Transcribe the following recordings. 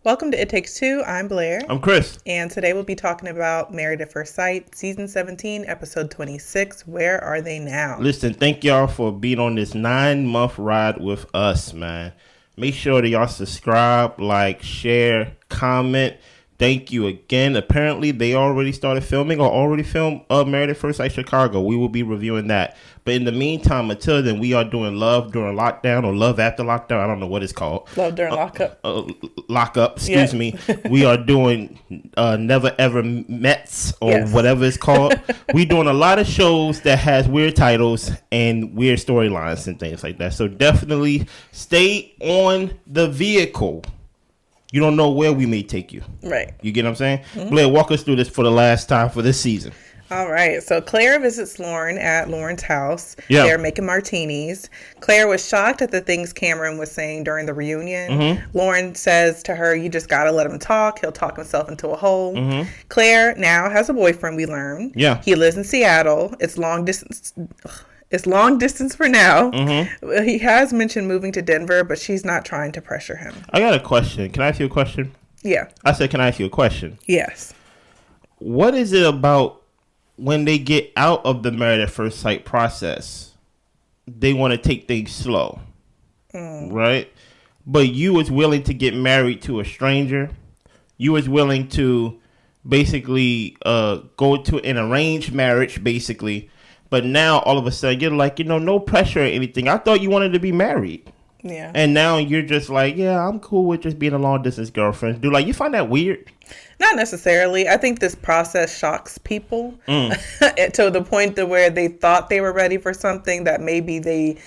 Welcome to It Takes Two. I'm Blair. I'm Chris. And today we'll be talking about Married at First Sight, Season 17, Episode 26, Where Are They Now? Listen, thank y'all for being on this 9-month ride with us, man. Make sure that y'all subscribe, like, share, comment. Thank you again. Apparently, they already started filming or already filmed Married at First Sight Chicago. We will be reviewing that. But in the meantime, until then, we are doing Love During Lockdown or Love After Lockdown. I don't know what it's called. Love During Lockup. Lockup, excuse me. We are doing Never Ever Mets or whatever it's called. We're doing a lot of shows that has weird titles and weird storylines and things like that. So definitely stay on the vehicle. You don't know where we may take you. Right. You get what I'm saying? Mm-hmm. Blair, walk us through this for the last time for this season. All right. So Claire visits Lauren at Lauren's house. Yeah. They're making martinis. Claire was shocked at the things Cameron was saying during the reunion. Mm-hmm. Lauren says to her, you just got to let him talk. He'll talk himself into a hole. Mm-hmm. Claire now has a boyfriend, we learn. Yeah. He lives in Seattle. It's long distance. It's long distance for now. Mm-hmm. He has mentioned moving to Denver, but she's not trying to pressure him. I got a question. Can I ask you a question? Yeah. I said, can I ask you a question? Yes. What is it about when they get out of the Married at First Sight process? They want to take things slow, right? But you was willing to get married to a stranger. You was willing to basically go to an arranged marriage, basically. But now, all of a sudden, you're like, no pressure or anything. I thought you wanted to be married. Yeah. And now you're just like, yeah, I'm cool with just being a long-distance girlfriend. Dude, you find that weird? Not necessarily. I think this process shocks people to the point to where they thought they were ready for something that maybe they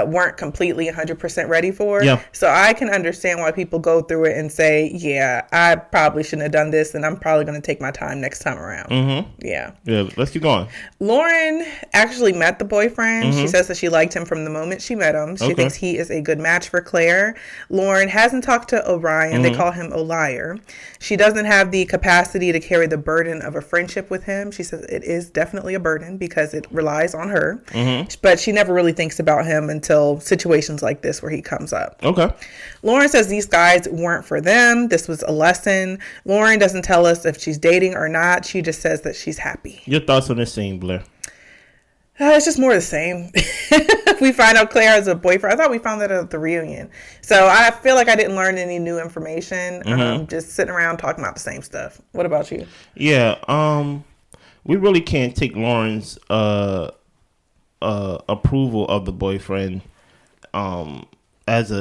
weren't completely 100% ready for. Yeah. So I can understand why people go through it and say, yeah, I probably shouldn't have done this, and I'm probably going to take my time next time around. Mm-hmm. Yeah. Yeah, let's keep going. Lauren actually met the boyfriend. Mm-hmm. She says that she liked him from the moment she met him. She thinks he is a good match for Claire. Lauren hasn't talked to Orion. Mm-hmm. They call him O'Liar. She doesn't have the capacity to carry the burden of a friendship with him. She says it is definitely a burden because it relies on her. Mm-hmm. But she never really thinks about him until situations like this where he comes up. Okay. Lauren says these guys weren't for them. This was a lesson. Lauren doesn't tell us if she's dating or not. She just says that she's happy. Your thoughts on this scene, Blair? It's just more the same. We find out Claire has a boyfriend. I thought we found that at the reunion. So I feel like I didn't learn any new information. Just sitting around talking about the same stuff. What about you? Yeah. We really can't take Lauren's approval of the boyfriend as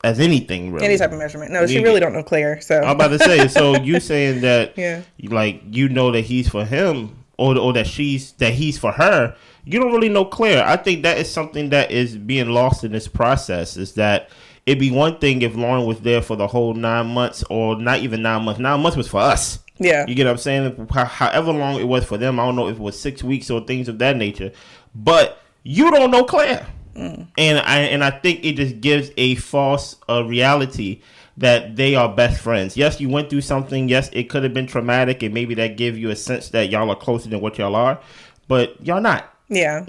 anything really. Any type of measurement. No, she really don't know Claire. So I'm about to say. So you saying that? Yeah. That he's for him or that he's for her. You don't really know Claire. I think that is something that is being lost in this process. Is that it'd be one thing if Lauren was there for the whole 9 months, or not even 9 months. 9 months was for us. Yeah. You get what I'm saying? However long it was for them, I don't know if it was 6 weeks or things of that nature. But you don't know Claire. And I think it just gives a false reality that they are best friends. Yes, you went through something. Yes, it could have been traumatic, and maybe that give you a sense that y'all are closer than what y'all are. But y'all not. Yeah.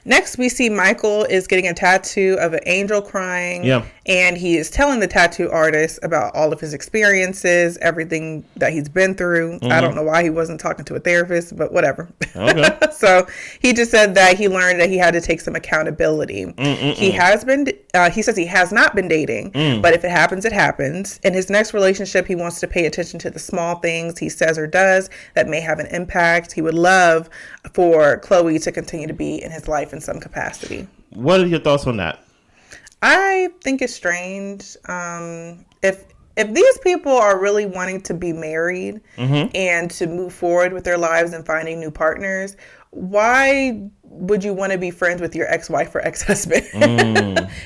Next, we see Michael is getting a tattoo of an angel crying. Yeah. And he is telling the tattoo artist about all of his experiences, everything that he's been through. I don't know why he wasn't talking to a therapist, but whatever. Okay. So he just said that he learned that he had to take some accountability. He says he has not been dating, but if it happens, it happens. In his next relationship, he wants to pay attention to the small things he says or does that may have an impact. He would love for Chloe to continue to be in his life in some capacity. What are your thoughts on that? I think it's strange. If these people are really wanting to be married and to move forward with their lives and finding new partners, why would you want to be friends with your ex-wife or ex-husband?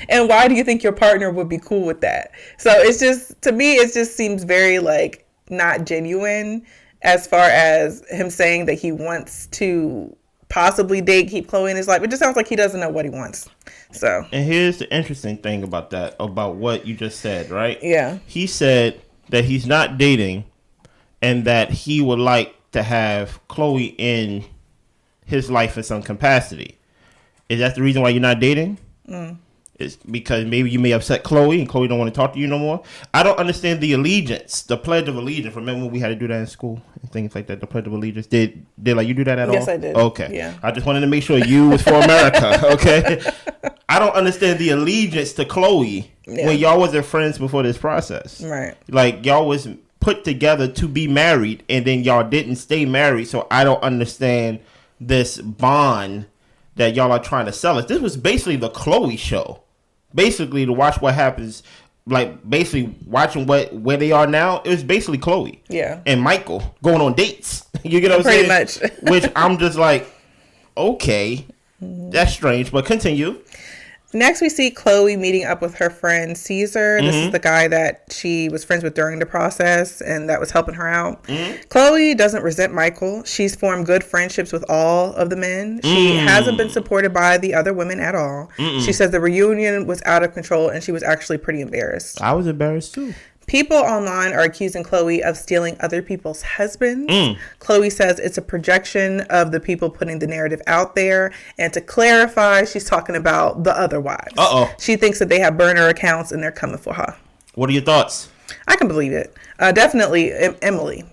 And why do you think your partner would be cool with that? So it's just, to me, it just seems very not genuine as far as him saying that he wants to possibly keep Chloe in his life. It just sounds like he doesn't know what he wants. So, and here's the interesting thing about that, about what you just said, right? Yeah. He said that he's not dating and that he would like to have Chloe in his life in some capacity. Is that the reason why you're not dating? It's because maybe you may upset Chloe and Chloe don't want to talk to you no more. I don't understand the allegiance, the Pledge of Allegiance. Remember when we had to do that in school and things like that? The Pledge of Allegiance. Did like you do that at all? Yes, I did. Okay. Yeah. I just wanted to make sure you was for America. Okay. I don't understand the allegiance to Chloe when y'all wasn't friends before this process. Right. Like y'all was put together to be married and then y'all didn't stay married. So I don't understand this bond that y'all are trying to sell us. This was basically the Chloe show. Basically, to watch what happens, like basically watching where they are now, it was basically Chloe. Yeah. And Michael going on dates. You get what I'm saying? Pretty much. Which I'm just like, okay, that's strange, but continue. Next, we see Chloe meeting up with her friend Caesar. This is the guy that she was friends with during the process and that was helping her out. Chloe doesn't resent Michael. She's formed good friendships with all of the men. She hasn't been supported by the other women at all. She says the reunion was out of control and she was actually pretty embarrassed. I was embarrassed too. People online are accusing Chloe of stealing other people's husbands. Chloe says it's a projection of the people putting the narrative out there. And to clarify, she's talking about the other wives. She thinks that they have burner accounts and they're coming for her. What are your thoughts? I can believe it. Definitely Emily.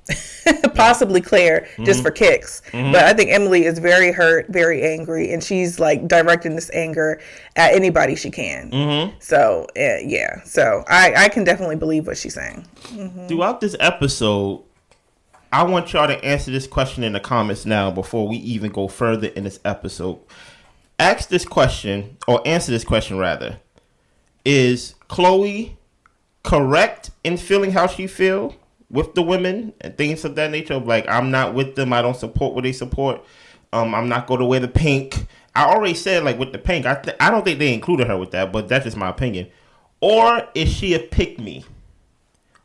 Possibly Claire, just for kicks. But I think Emily is very hurt, very angry, and she's like directing this anger at anybody she can. So, yeah. So I can definitely believe what she's saying. Throughout this episode, I want y'all to answer this question in the comments now before we even go further in this episode. Ask this question, or answer this question rather. Is Chloe correct in feeling how she feel with the women and things of that nature? Of like, I'm not with them, I don't support what they support, I'm not going to wear the pink. I already said, like, with the pink, I don't think they included her with that, but that's just my opinion. Or is she a pick-me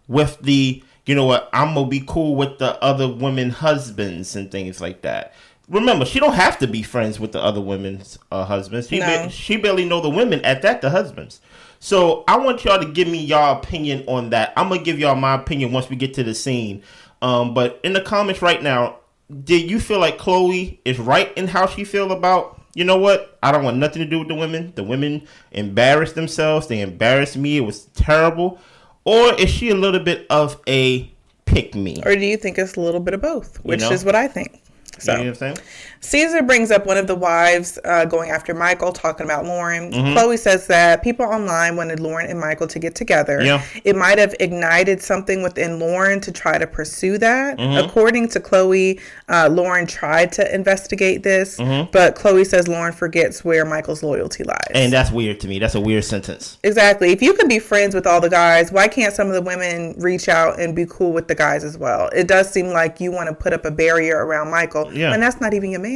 with the, you know what, I'm gonna be cool with the other women husbands and things like that? Remember, she don't have to be friends with the other women's husbands. She barely know the women, at that, the husbands. So I want y'all to give me y'all opinion on that. I'm going to give y'all my opinion once we get to the scene. But in the comments right now, did you feel like Chloe is right in how she feel about, you know what, I don't want nothing to do with the women. The women embarrassed themselves. They embarrassed me. It was terrible. Or is she a little bit of a pick-me? Or do you think it's a little bit of both, which is what I think. So, you know what I'm saying? Caesar brings up one of the wives going after Michael, talking about Lauren. Chloe says that people online wanted Lauren and Michael to get together. It might have ignited something within Lauren to try to pursue that. According to Chloe, Lauren tried to investigate this, but Chloe says Lauren forgets where Michael's loyalty lies. And that's weird to me. That's a weird sentence. Exactly. If you can be friends with all the guys, why can't some of the women reach out and be cool with the guys as well? It does seem like you want to put up a barrier around Michael, and that's not even your man.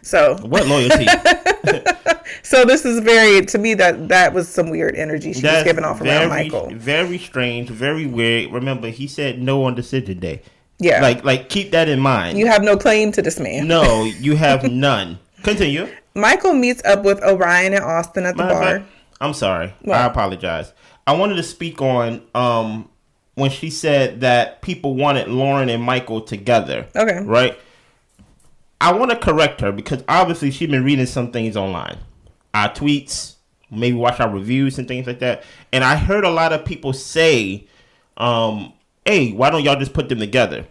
So what loyalty? So this is to me that was some weird energy she was giving off around Michael. Very strange, very weird. Remember, he said no on decision day. Yeah. Like keep that in mind. You have no claim to this man. No, you have none. Continue. Michael meets up with Orion and Austin at the bar. I'm sorry. What? I apologize. I wanted to speak on when she said that people wanted Lauren and Michael together. Okay. Right? I want to correct her because obviously she's been reading some things online. Our tweets, maybe watch our reviews and things like that. And I heard a lot of people say, hey, why don't y'all just put them together?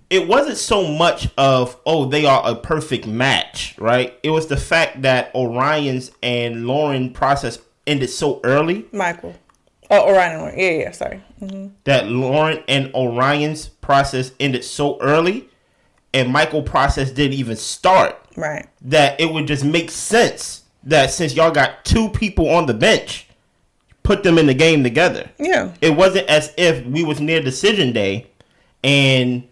It wasn't so much of, oh, they are a perfect match, right? It was the fact that Orion's and Lauren process ended so early. Michael. Oh, Orion and Lauren. Yeah, sorry. That Lauren and Orion's process ended so early. And Michael process didn't even start. Right. That it would just make sense that since y'all got two people on the bench, put them in the game together. Yeah. It wasn't as if we was near decision day and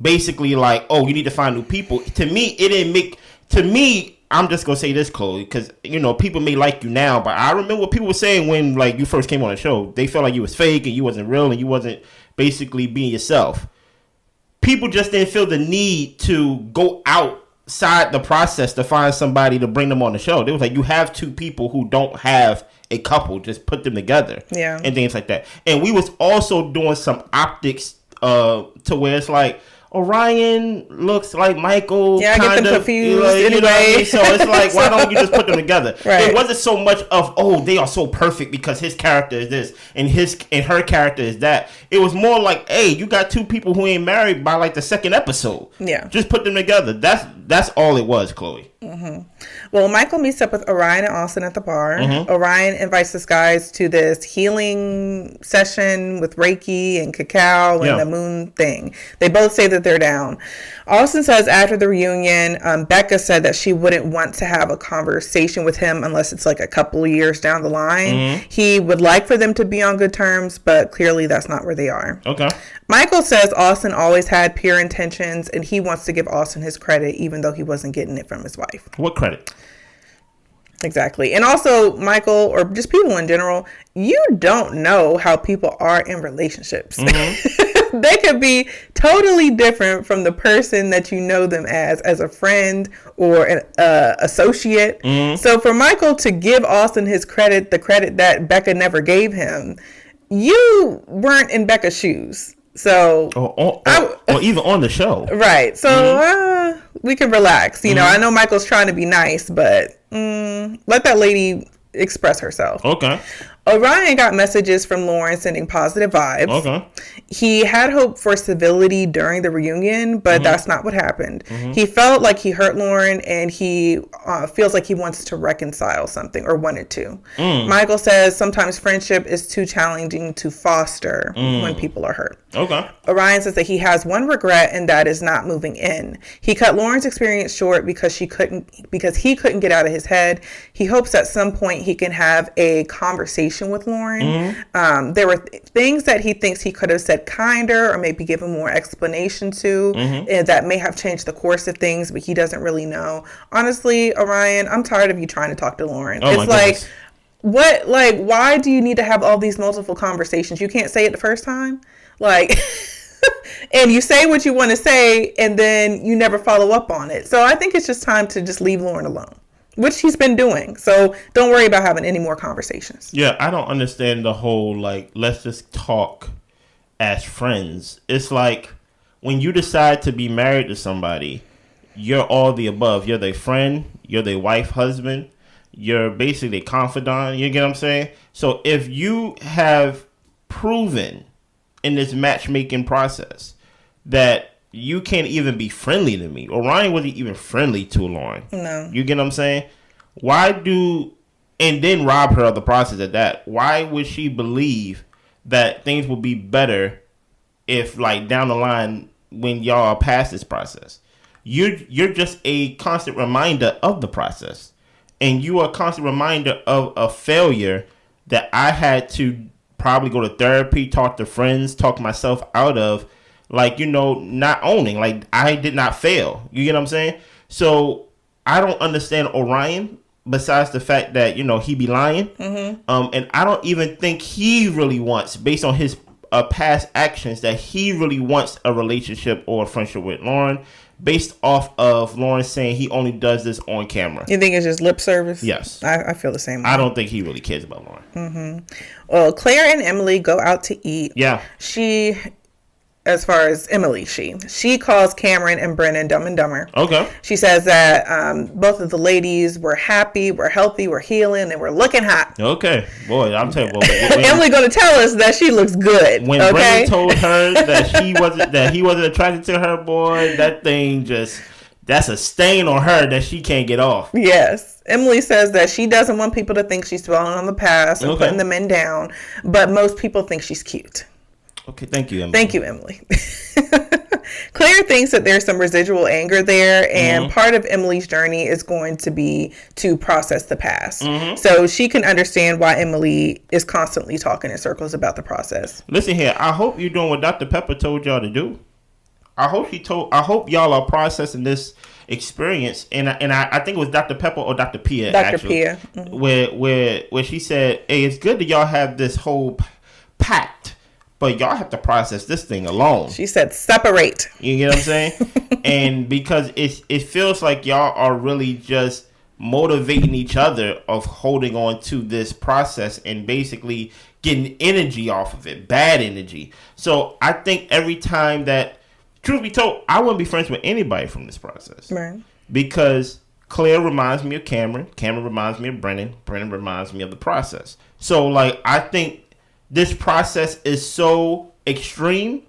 basically like, oh, you need to find new people. To me, it didn't make... To me, I'm just going to say this, Chloe, because, you know, people may like you now, but I remember what people were saying when, like, you first came on the show. They felt like you was fake and you wasn't real and you wasn't basically being yourself. People just didn't feel the need to go outside the process to find somebody to bring them on the show. They was like, you have two people who don't have a couple, just put them together. Yeah. And things like that. And we was also doing some optics to where it's like, Orion looks like Michael. Yeah, I get them confused anyway. You know what I mean? So it's like, why don't you just put them together? Right. It wasn't so much of, oh, they are so perfect because his character is this and her character is that. It was more like, hey, you got two people who ain't married by like the second episode. Yeah. Just put them together. That's all it was, Chloe. Mm-hmm. Well, Michael meets up with Orion and Austin at the bar. Mm-hmm. Orion invites us guys to this healing session with Reiki and cacao and the moon thing. They both say that they're down. Austin says after the reunion, Becca said that she wouldn't want to have a conversation with him unless it's like a couple of years down the line. Mm-hmm. He would like for them to be on good terms, but clearly that's not where they are. Okay. Michael says Austin always had pure intentions and he wants to give Austin his credit even though he wasn't getting it from his wife. What credit? Exactly. And also, Michael, or just people in general, you don't know how people are in relationships. Mm-hmm. They could be totally different from the person that you know them as a friend or an associate. Mm-hmm. So for Michael to give Austin his credit, the credit that Becca never gave him, you weren't in Becca's shoes. So, or even on the show. Right. So we can relax. You know, I know Michael's trying to be nice, but let that lady express herself. Okay. Orion got messages from Lauren sending positive vibes. Okay. He had hope for civility during the reunion, but that's not what happened. Mm-hmm. He felt like he hurt Lauren and he feels like he wants to reconcile something or wanted to. Michael says sometimes friendship is too challenging to foster when people are hurt. Okay. Orion says that he has one regret and that is not moving in. He cut Lauren's experience short because he couldn't get out of his head. He hopes at some point he can have a conversation with Lauren. There were things that he thinks he could have said kinder or maybe given more explanation to and that may have changed the course of things, but he doesn't really know. Honestly, Orion, I'm tired of you trying to talk to Lauren. Oh, it's like, what, like, why do you need to have all these multiple conversations? You can't say it the first time? Like, and you say what you want to say and then you never follow up on it. So I think it's just time to just leave Lauren alone, which he's been doing. So don't worry about having any more conversations. Yeah, I don't understand the whole, like, let's just talk as friends. It's like when you decide to be married to somebody, you're all the above. You're their friend, you're their wife, husband, you're basically confidant. You get what I'm saying? So if you have proven in this matchmaking process that you can't even be friendly to me, Orion wasn't even friendly to Lauren. No. You get what I'm saying? And then rob her of the process at that. Why would she believe that things will be better if, like, down the line when y'all are past this process? You're just a constant reminder of the process. And you are a constant reminder of a failure that I had to probably go to therapy, talk to friends, talk myself out of, like, you know, not owning. Like, I did not fail. You get what I'm saying? So I don't understand Orion besides the fact that, you know, he be lying. Mm-hmm. And I don't even think he really wants, based on his past actions, that he really wants a relationship or a friendship with Lauren, based off of Lauren saying he only does this on camera. You think it's just lip service? Yes. I feel the same way. I don't think he really cares about Lauren. Mm-hmm. Well, Claire and Emily go out to eat. Yeah. As far as Emily, she calls Cameron and Brennan Dumb and Dumber. Okay. She says that both of the ladies were happy, were healthy, were healing, and were looking hot. Okay. Boy, I'm telling you. Emily going to tell us that she looks good. When Brennan told her that he wasn't attracted to her, boy, that thing that's a stain on her that she can't get off. Yes. Emily says that she doesn't want people to think she's dwelling on the past and putting the men down, but most people think she's cute. Okay, thank you, Emily. Thank you, Emily. Claire thinks that there's some residual anger there, and part of Emily's journey is going to be to process the past. Mm-hmm. So she can understand why Emily is constantly talking in circles about the process. Listen here, I hope you're doing what Dr. Pepper told y'all to do. I hope y'all are processing this experience, and I think it was Dr. Pepper or Dr. Pia. Dr. Pia, where she said, "Hey, it's good that y'all have this whole pact, but y'all have to process this thing alone." She said, "Separate." You get what I'm saying? And because it feels like y'all are really just motivating each other of holding on to this process and basically getting energy off of it, bad energy. So I think every time that truth be told, I wouldn't be friends with anybody from this process. Right. Because Claire reminds me of Cameron. Cameron reminds me of Brennan. Brennan reminds me of the process. So, like, I think this process is so extreme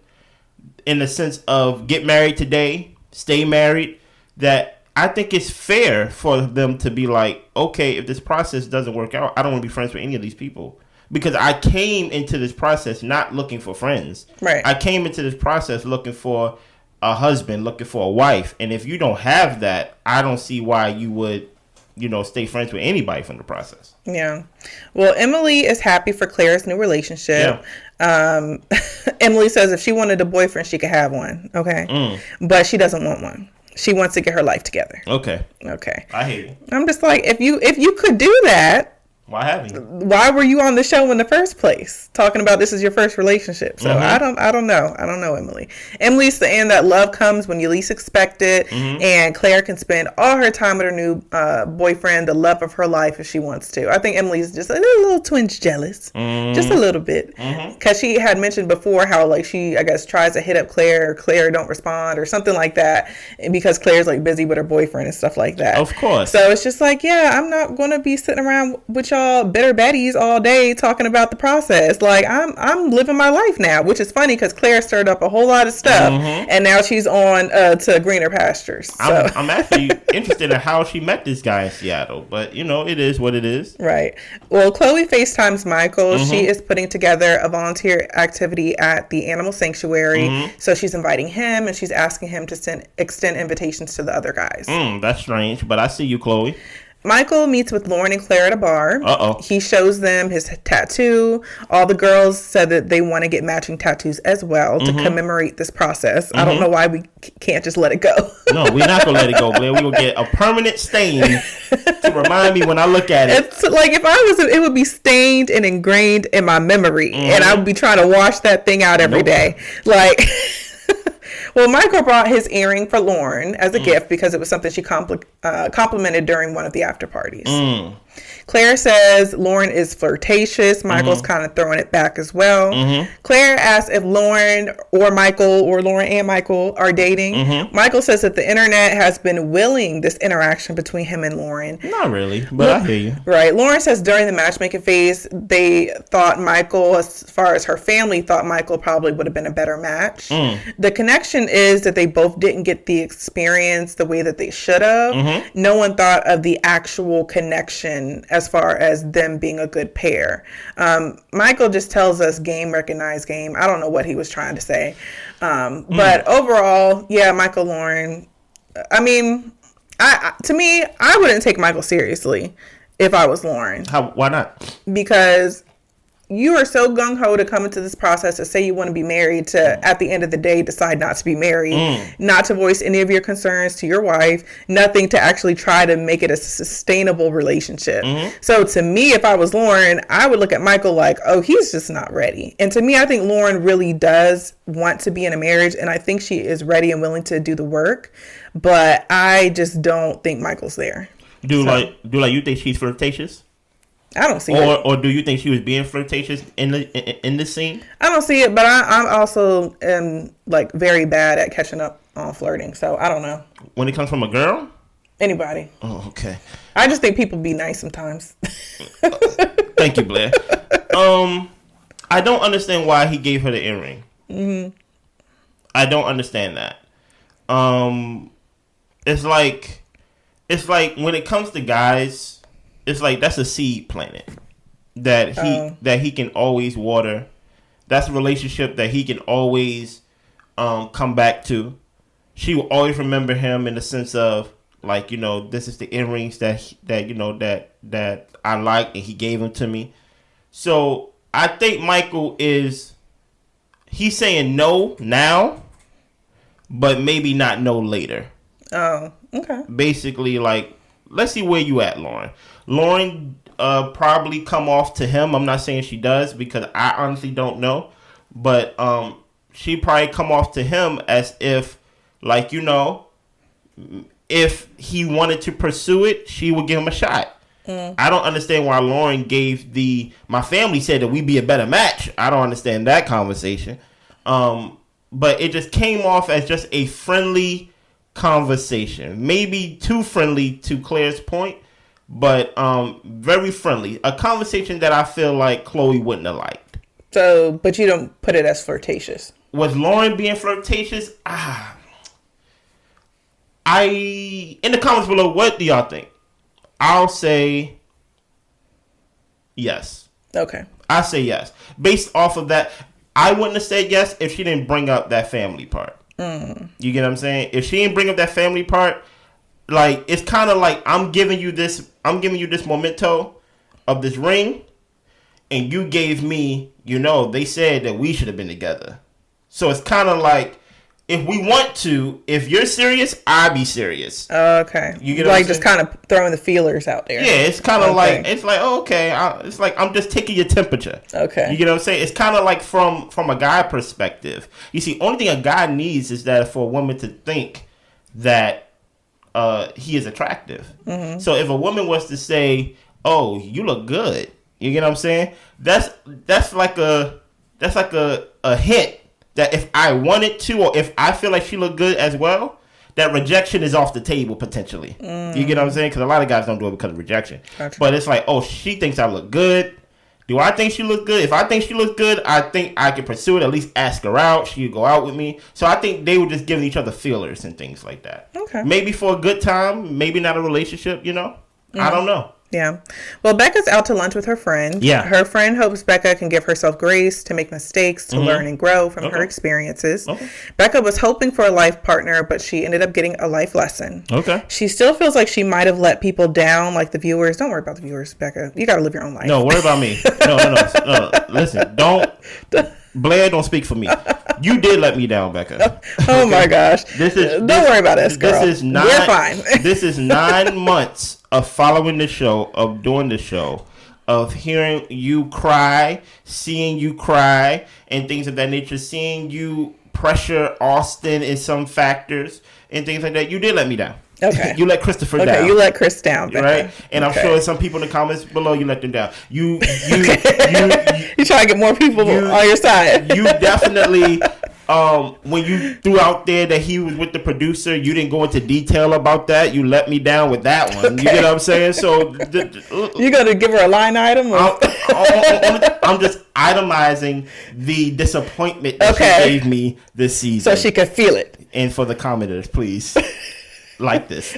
in the sense of get married today, stay married, that I think it's fair for them to be like, okay, if this process doesn't work out, I don't want to be friends with any of these people. Because I came into this process not looking for friends. Right. I came into this process looking for a husband, looking for a wife. And if you don't have that, I don't see why you would, stay friends with anybody from the process. Yeah. Well, Emily is happy for Claire's new relationship. Yeah. Emily says if she wanted a boyfriend, she could have one. Okay. But she doesn't want one. She wants to get her life together. Okay. Okay. I hear you. I'm just like, if you could do that, why haven't you? Why were you on the show in the first place? Talking about this is your first relationship. So I don't know. I don't know, Emily. Emily's saying that love comes when you least expect it, and Claire can spend all her time with her new boyfriend, the love of her life, if she wants to. I think Emily's just a little twinge jealous, just a little bit, because she had mentioned before how like she, I guess, tries to hit up Claire, or Claire don't respond, or something like that, and because Claire's like busy with her boyfriend and stuff like that. Of course. So it's just like, yeah, I'm not going to be sitting around with y'all bitter betties all day talking about the process. Like I'm living my life now, which is funny because Claire stirred up a whole lot of stuff, and now she's on to greener pastures. So. I'm actually interested in how she met this guy in Seattle, but it is what it is. Right. Well, Chloe FaceTimes Michael. She is putting together a volunteer activity at the animal sanctuary, so she's inviting him and she's asking him to extend invitations to the other guys. That's strange, but I see you, Chloe. Michael meets with Lauren and Claire at a bar. Uh-oh. He shows them his tattoo. All the girls said that they want to get matching tattoos as well to commemorate this process. I don't know why we can't just let it go. No, we're not going to let it go, Blair. We're going to get a permanent stain to remind me when I look at it. It's like if I was, it would be stained and ingrained in my memory. And I would be trying to wash that thing out every day. Like... Well, Michael brought his earring for Lauren as a gift because it was something she complimented during one of the after parties. Claire says Lauren is flirtatious. Michael's kind of throwing it back as well. Claire asks if Lauren or Michael or Lauren and Michael are dating. Michael says that the internet has been willing this interaction between him and Lauren. Not really, but I hear you. Right. Lauren says during the matchmaking phase, they thought Michael, as far as her family, thought Michael probably would have been a better match. The connection is that they both didn't get the experience the way that they should have. No one thought of the actual connection as far as them being a good pair. Michael just tells us game, recognize game. I don't know what he was trying to say. But overall, yeah, Michael, Lauren, I mean, to me, I wouldn't take Michael seriously if I was Lauren. Why not? Because you are so gung-ho to come into this process to say you want to be married to, at the end of the day, decide not to be married, not to voice any of your concerns to your wife, nothing to actually try to make it a sustainable relationship. So to me, if I was Lauren, I would look at Michael like, oh, he's just not ready. And to me, I think Lauren really does want to be in a marriage, and I think she is ready and willing to do the work, but I just don't think Michael's there. Do you think she's flirtatious? I don't see it. Or do you think she was being flirtatious in this scene? I don't see it, but I'm also like very bad at catching up on flirting, so I don't know. When it comes from a girl? Anybody. Oh, okay. I just think people be nice sometimes. Thank you, Blair. I don't understand why he gave her the earring. I don't understand that. It's like when it comes to guys, it's like that's a seed planted that he can always water. That's a relationship that he can always come back to. She will always remember him in the sense of like, this is the earrings that I like and he gave them to me. So I think Michael he's saying no now, but maybe not no later. Oh, okay. Basically, like, let's see where you at, Lauren. Lauren probably come off to him. I'm not saying she does because I honestly don't know. But she probably come off to him as if, like, if he wanted to pursue it, she would give him a shot. I don't understand why Lauren gave my family said that we'd be a better match. I don't understand that conversation. but it just came off as just a friendly conversation. Maybe too friendly to Claire's point, but very friendly. A conversation that I feel like Chloe wouldn't have liked. So, but you don't put it as flirtatious. Was Lauren being flirtatious? In the comments below, what do y'all think? I'll say yes. Okay. I say yes. Based off of that, I wouldn't have said yes if she didn't bring up that family part. You get what I'm saying? If she didn't bring up that family part, like, it's kind of like I'm giving you this memento of this ring, and you gave me, they said that we should have been together. So it's kind of like, if we want to, if you're serious, I'll be serious. Okay. You get like just kind of throwing the feelers out there. Yeah, it's kind of like, it's like, okay, it's like I'm just taking your temperature. Okay. You get what I'm saying? It's kind of like from a guy perspective. You see, only thing a guy needs is that for a woman to think that he is attractive. Mm-hmm. So if a woman was to say, "Oh, you look good," you get what I'm saying? That's like a hint that if I wanted to, or if I feel like she looked good as well, that rejection is off the table potentially. You get what I'm saying? Because a lot of guys don't do it because of rejection. Gotcha. But it's like, oh, she thinks I look good. Do I think she look good? If I think she looks good, I think I can pursue it. At least ask her out. She'd go out with me. So I think they were just giving each other feelers and things like that. Okay. Maybe for a good time. Maybe not a relationship. I don't know. Yeah. Well, Becca's out to lunch with her friend. Yeah. Her friend hopes Becca can give herself grace to make mistakes, to learn and grow from her experiences. Okay. Becca was hoping for a life partner, but she ended up getting a life lesson. Okay. She still feels like she might have let people down, like the viewers. Don't worry about the viewers, Becca. You got to live your own life. No, worry about me. No. Listen, Blair, don't speak for me. You did let me down, Becca. Oh my gosh. Don't worry about us, girl. We're fine. This is 9 months of following the show, of doing the show, of hearing you cry, seeing you cry, and things of that nature, seeing you pressure Austin in some factors and things like that. You did let me down. Okay. You let Christopher down. Okay, you let Chris down, Becca. Right? And I'm sure some people in the comments below, you let them down. You try to get more people on your side. You definitely, when you threw out there that he was with the producer, you didn't go into detail about that. You let me down with that one. Okay. You get what I'm saying? So you gonna give her a line item? I'm just itemizing the disappointment that she gave me this season, so she could feel it. And for the commenters, please. Like this.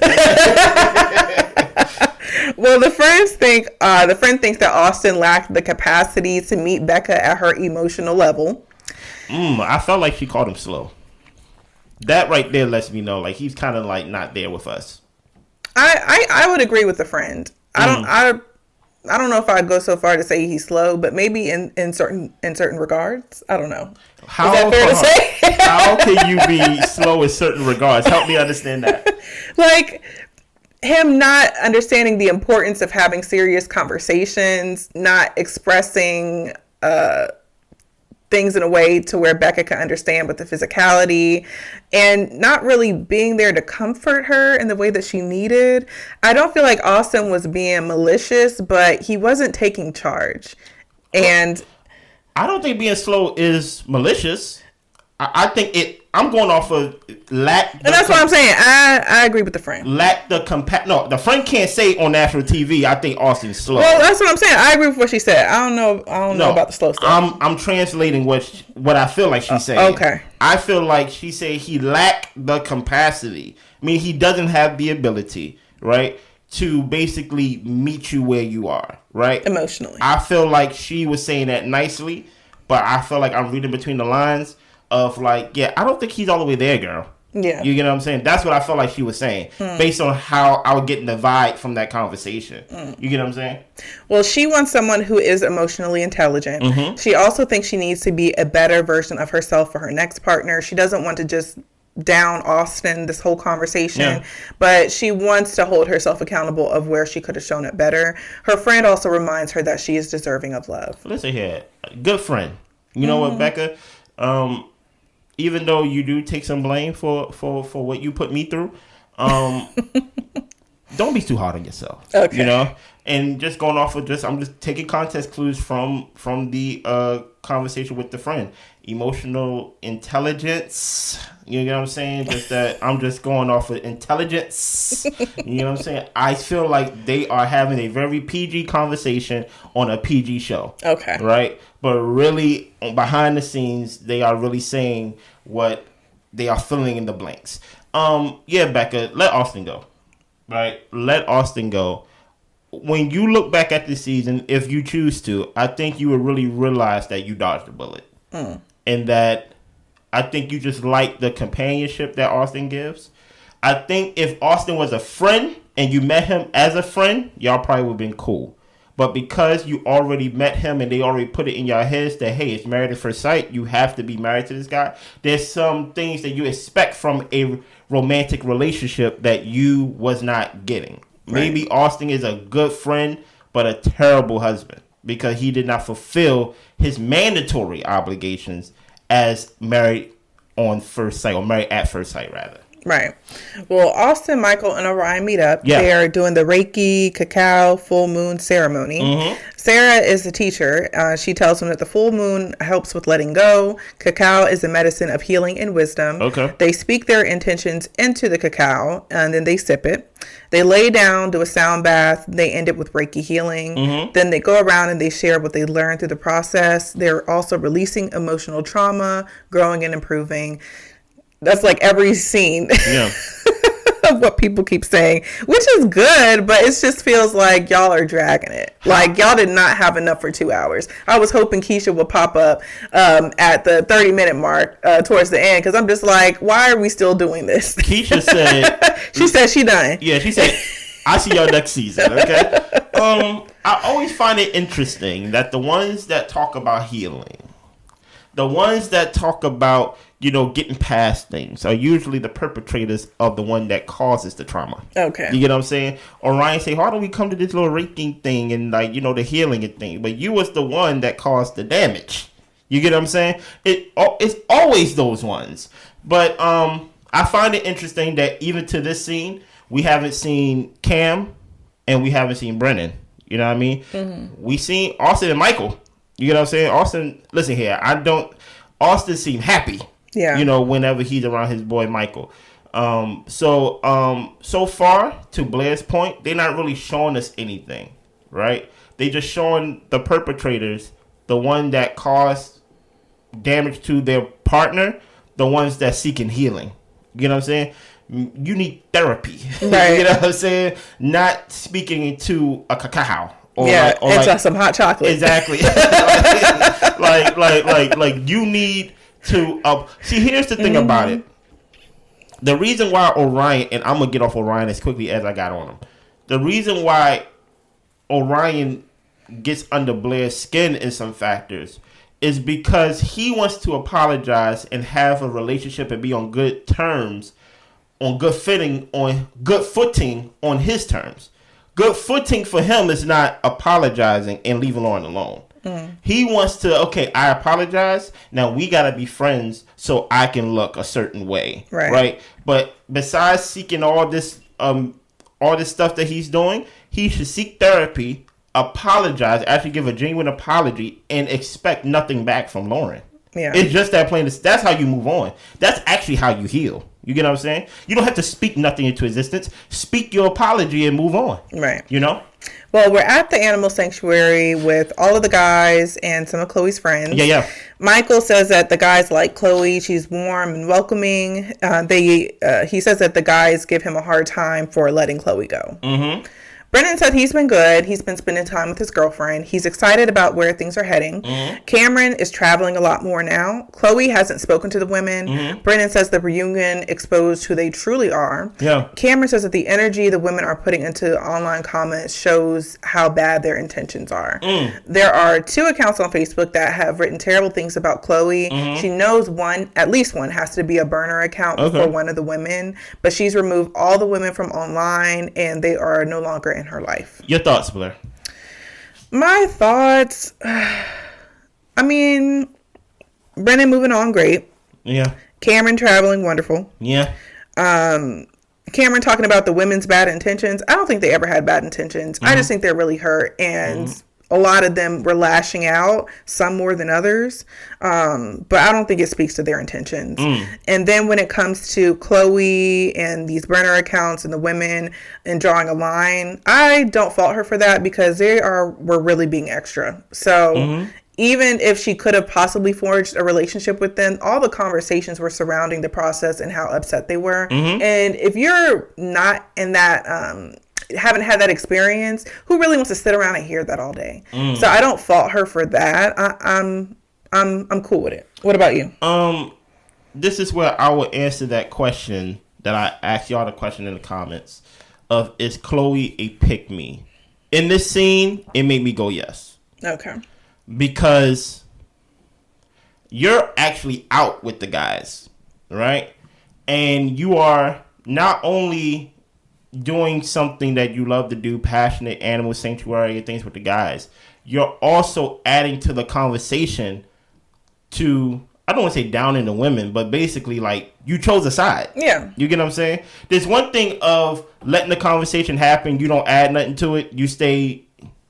Well, the friend thinks that Austin lacked the capacity to meet Becca at her emotional level. I felt like she called him slow. That right there lets me know like he's kind of like not there with us. I would agree with the friend. I don't know if I'd go so far to say he's slow, but maybe in certain regards. I don't know. Is that fair to say? How can you be slow in certain regards? Help me understand that. Like him not understanding the importance of having serious conversations, not expressing things in a way to where Becca can understand with the physicality, and not really being there to comfort her in the way that she needed. I don't feel like Austin was being malicious, but he wasn't taking charge. And I don't think being slow is malicious. I think I'm going off of lack. And that's what I'm saying. I agree with the friend. Lack the No, the friend can't say on national TV. I think Austin's slow. Well, that's what I'm saying. I agree with what she said. I don't know about the slow stuff. I'm translating what I feel like she's saying. Okay. I feel like she said he lacked the capacity. I mean, he doesn't have the ability, right, to basically meet you where you are, right? Emotionally. I feel like she was saying that nicely, but I feel like I'm reading between the lines of like, yeah, I don't think he's all the way there, girl. Yeah. You get what I'm saying? That's what I felt like she was saying, based on how I was getting the vibe from that conversation. You get what I'm saying? Well, she wants someone who is emotionally intelligent. Mm-hmm. She also thinks she needs to be a better version of herself for her next partner. She doesn't want to just down Austin this whole conversation, but she wants to hold herself accountable of where she could have shown it better. Her friend also reminds her that she is deserving of love. Listen here, good friend. You know what, Becca? Even though you do take some blame for what you put me through, don't be too hard on yourself. Okay. You know? And just going off of I'm just taking context clues from the conversation with the friend. Emotional intelligence. You know what I'm saying? Just that I'm just going off of intelligence. You know what I'm saying? I feel like they are having a very PG conversation on a PG show. Okay. Right? But really, behind the scenes, they are really saying what they are filling in the blanks. Yeah, Becca, let Austin go. Right? Let Austin go. When you look back at this season, if you choose to, I think you will really realize that you dodged a bullet. And that I think you just like the companionship that Austin gives. I think if Austin was a friend and you met him as a friend, y'all probably would have been cool. But because you already met him and they already put it in your heads that, hey, it's married at first sight, you have to be married to this guy, there's some things that you expect from a romantic relationship that you was not getting. Right. Maybe Austin is a good friend, but a terrible husband because he did not fulfill his mandatory obligations as married on first sight, or married at first sight, rather. Right. Well, Austin, Michael, and Orion meet up. Yeah. They are doing the Reiki cacao full moon ceremony. Mm-hmm. Sarah is the teacher. She tells him that the full moon helps with letting go. Cacao is a medicine of healing and wisdom. Okay. They speak their intentions into the cacao, and then they sip it. They lay down, do a sound bath. They end it with Reiki healing. Mm-hmm. Then they go around and they share what they learned through the process. They're also releasing emotional trauma, growing and improving. That's like every scene of what people keep saying, which is good, but it just feels like y'all are dragging it. Like y'all did not have enough for 2 hours. I was hoping Keisha would pop up at the 30-minute mark towards the end, because I'm just like, why are we still doing this? Keisha said... she said she done. Yeah, she said, I see y'all next season, okay? I always find it interesting that the ones that talk about healing, the ones that talk about, getting past things are usually the perpetrators of the one that causes the trauma. Okay. You get what I'm saying? Orion say, how do we come to this little raking thing and the healing and thing? But you was the one that caused the damage. You get what I'm saying? It's always those ones. But I find it interesting that even to this scene, we haven't seen Cam and we haven't seen Brennan. You know what I mean? Mm-hmm. We seen Austin and Michael. You get what I'm saying? Austin, listen here. Austin seemed happy. Yeah. Whenever he's around his boy Michael. So far, to Blair's point, they're not really showing us anything, right? They just showing the perpetrators, the one that caused damage to their partner, the ones that seeking healing. You know what I'm saying? You need therapy. Right. You know what I'm saying? Not speaking into a cacao. Or some hot chocolate. Exactly. like you need to see. Here's the thing about it. The reason why Orion, and I'm gonna get off Orion as quickly as I got on him. The reason why Orion gets under Blair's skin in some factors is because he wants to apologize and have a relationship and be on good terms, on good footing on his terms. Good footing for him is not apologizing and leaving Lauren alone. Mm. He wants to, I apologize. Now we got to be friends so I can look a certain way. Right? But besides seeking all this stuff that he's doing, he should seek therapy, apologize, actually give a genuine apology, and expect nothing back from Lauren. Yeah. It's just that plain. That's how you move on. That's actually how you heal. You get what I'm saying? You don't have to speak nothing into existence. Speak your apology and move on. Right. Well, we're at the animal sanctuary with all of the guys and some of Chloe's friends. Yeah. Michael says that the guys like Chloe. She's warm and welcoming. He says that the guys give him a hard time for letting Chloe go. Mm-hmm. Brennan said he's been good. He's been spending time with his girlfriend. He's excited about where things are heading. Mm-hmm. Cameron is traveling a lot more now. Chloe hasn't spoken to the women. Mm-hmm. Brennan says the reunion exposed who they truly are. Yeah. Cameron says that the energy the women are putting into online comments shows how bad their intentions are. Mm. There are 2 accounts on Facebook that have written terrible things about Chloe. Mm-hmm. She knows at least one has to be a burner account for one of the women, but she's removed all the women from online and they are no longer in her life. Your thoughts, Blair? My thoughts, Brennan moving on, great. Yeah. Cameron traveling, wonderful. Yeah. Cameron talking about the women's bad intentions. I don't think they ever had bad intentions. I just think they're really hurt, and a lot of them were lashing out, some more than others. But I don't think it speaks to their intentions. And then when it comes to Chloe and these burner accounts and the women and drawing a line, I don't fault her for that because were really being extra. So even if she could have possibly forged a relationship with them, all the conversations were surrounding the process and how upset they were. And if you're not in that, haven't had that experience, who really wants to sit around and hear that all day? So I don't fault her for that. I'm cool with it. What about you? This is where I would answer that question that I asked y'all the question in the comments of, is Chloe a pick-me? In this scene, it made me go yes. Okay. Because you're actually out with the guys, right? And you are not only doing something that you love to do, passionate, animal sanctuary, things with the guys, you're also adding to the conversation to, I don't want to say down in the women, but basically like you chose a side. Yeah. You get what I'm saying? There's one thing of letting the conversation happen. You don't add nothing to it. You stay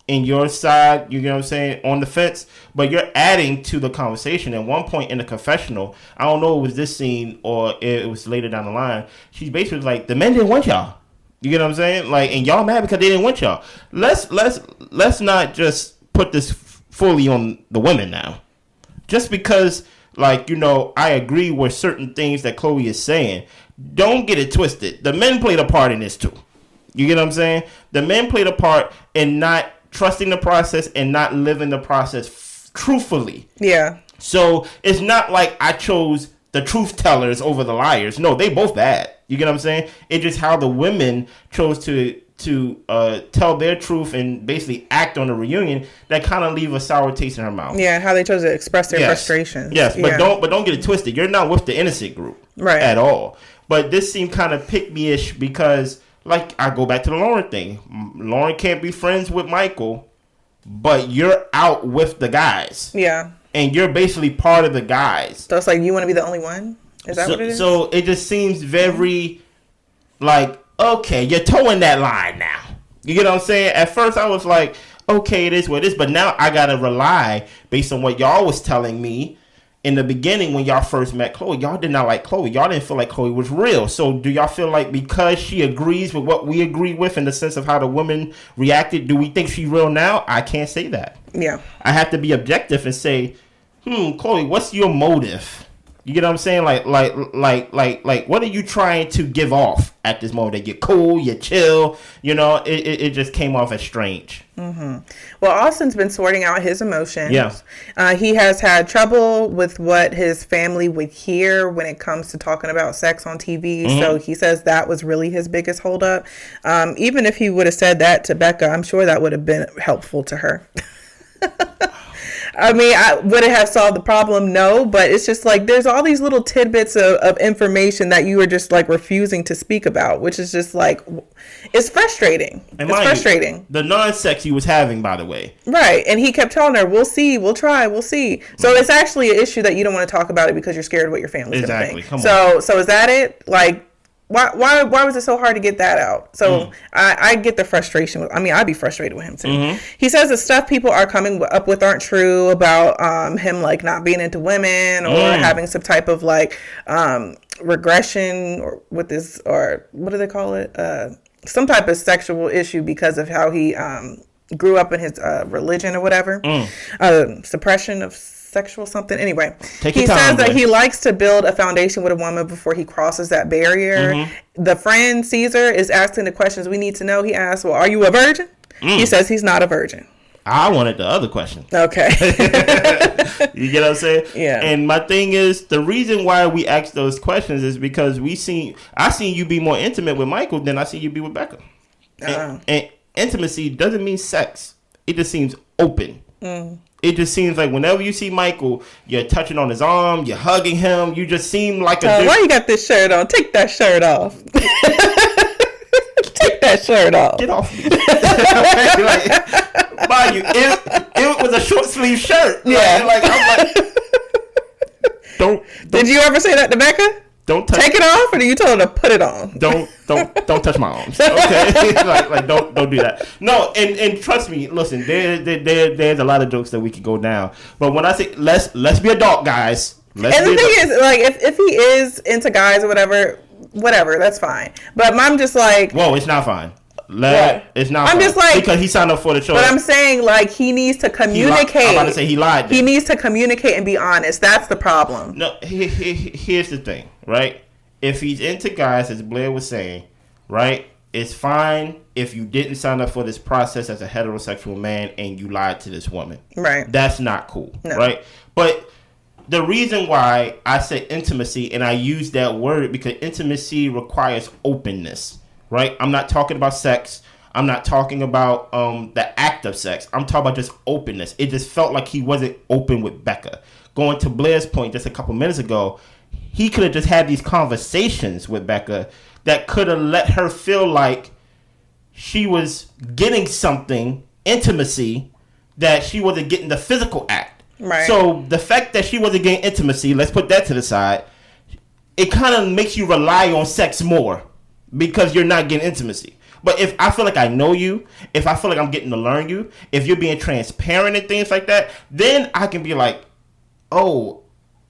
in your side, you know what I'm saying, on the fence, but you're adding to the conversation. At one point in the confessional, I don't know if it was this scene or it was later down the line, she's basically like, the men didn't want y'all. You get what I'm saying? Like, and y'all mad because they didn't want y'all. Let's not just put this fully on the women now. Just because, like, you know, I agree with certain things that Chloe is saying, don't get it twisted. The men played a part in this too. You get what I'm saying? The men played a part in not trusting the process and not living the process truthfully. Yeah. So it's not like I chose the truth tellers over the liars. No, they both bad. You get what I'm saying? It's just how the women chose to tell their truth and basically act on the reunion that kind of leave a sour taste in her mouth. Yeah, how they chose to express their frustrations. Yes, but don't get it twisted. You're not with the innocent group at all. But this seemed kind of pick-me-ish because, like, I go back to the Lauren thing. Lauren can't be friends with Michael, but you're out with the guys. Yeah. And you're basically part of the guys. So it's like you want to be the only one? Is that what it is? So it just seems very, like, okay, you're towing that line now. You get what I'm saying? At first I was like, okay, it is what it is. But now I got to rely, based on what y'all was telling me, in the beginning, when y'all first met Chloe, y'all did not like Chloe. Y'all didn't feel like Chloe was real. So do y'all feel like because she agrees with what we agree with in the sense of how the woman reacted, do we think she's real now? I can't say that. Yeah. I have to be objective and say, Chloe, what's your motive? You get what I'm saying? Like, what are you trying to give off at this moment? That you're cool, you're chill. You know, it just came off as strange. Mm-hmm. Well, Austin's been sorting out his emotions. Yeah. He has had trouble with what his family would hear when it comes to talking about sex on TV. Mm-hmm. So he says that was really his biggest holdup. Even if he would have said that to Becca, I'm sure that would have been helpful to her. I mean, would it have solved the problem? No, but it's just like there's all these little tidbits of information that you are just like refusing to speak about, which is just like, it's frustrating. It's frustrating. The non-sex he was having, by the way. Right. And he kept telling her, we'll see, we'll try, we'll see. So it's actually an issue that you don't want to talk about it because you're scared of what your family's going to think. Come on. So is that it? Like, Why was it so hard to get that out? So I get the frustration. I'd be frustrated with him too. Mm-hmm. He says the stuff people are coming up with aren't true about him like not being into women or having some type of like regression or with this, or what do they call it? Some type of sexual issue because of how he grew up in his religion or whatever. Suppression of sexual something. Anyway, he says that he likes to build a foundation with a woman before he crosses that barrier. Mm-hmm. The friend Caesar is asking the questions we need to know. He asks, well, are you a virgin? He says he's not a virgin. I wanted the other question. Okay. You get what I'm saying? Yeah. And my thing is, the reason why we ask those questions is because I seen you be more intimate with Michael than I seen you be with Becca. And intimacy doesn't mean sex. It just seems open. It just seems like whenever you see Michael, you're touching on his arm, you're hugging him. You just seem like why you got this shirt on? Take that shirt off. Take that shirt off. Get off me. Mind you, it was a short sleeve shirt. Yeah. I'm like, don't. Did you ever say that to Becca? Don't touch. Take it off, or do you tell her to put it on? Don't touch my arms. Okay, like don't do that. No, and trust me. Listen, there's a lot of jokes that we could go down. But when I say let's be adult, guys. And the thing is, like, if he is into guys or whatever, that's fine. But I'm just like, whoa, it's not fine. It's not. I'm fine. Just like, because he signed up for the show. But I'm saying, like, he needs to communicate. I'm about to say he lied. He needs to communicate and be honest. That's the problem. No, here's the thing, right? If he's into guys, as Blair was saying, right, it's fine if you didn't sign up for this process as a heterosexual man and you lied to this woman. Right. That's not cool, right? But the reason why I say intimacy, and I use that word because intimacy requires openness, right? I'm not talking about sex. I'm not talking about the act of sex. I'm talking about just openness. It just felt like he wasn't open with Becca. Going to Blair's point just a couple minutes ago, he could have just had these conversations with Becca that could have let her feel like she was getting something, intimacy, that she wasn't getting the physical act. Right. So the fact that she wasn't getting intimacy, let's put that to the side, it kind of makes you rely on sex more because you're not getting intimacy. But if I feel like I know you, if I feel like I'm getting to learn you, if you're being transparent and things like that, then I can be like, oh,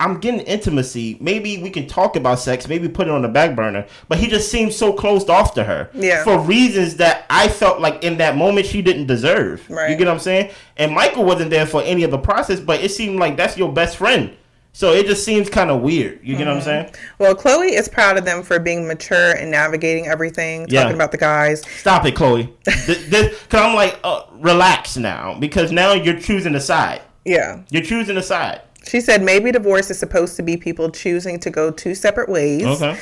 I'm getting intimacy. Maybe we can talk about sex. Maybe put it on the back burner. But he just seemed so closed off to her. Yeah. For reasons that I felt like in that moment she didn't deserve. Right. You get what I'm saying? And Michael wasn't there for any of the process, but it seemed like that's your best friend. So it just seems kind of weird. You get what I'm saying? Well, Chloe is proud of them for being mature and navigating everything, talking about the guys. Stop it, Chloe. Because I'm like, relax now. Because now you're choosing a side. Yeah. You're choosing a side. She said maybe divorce is supposed to be people choosing to go two separate ways. Okay.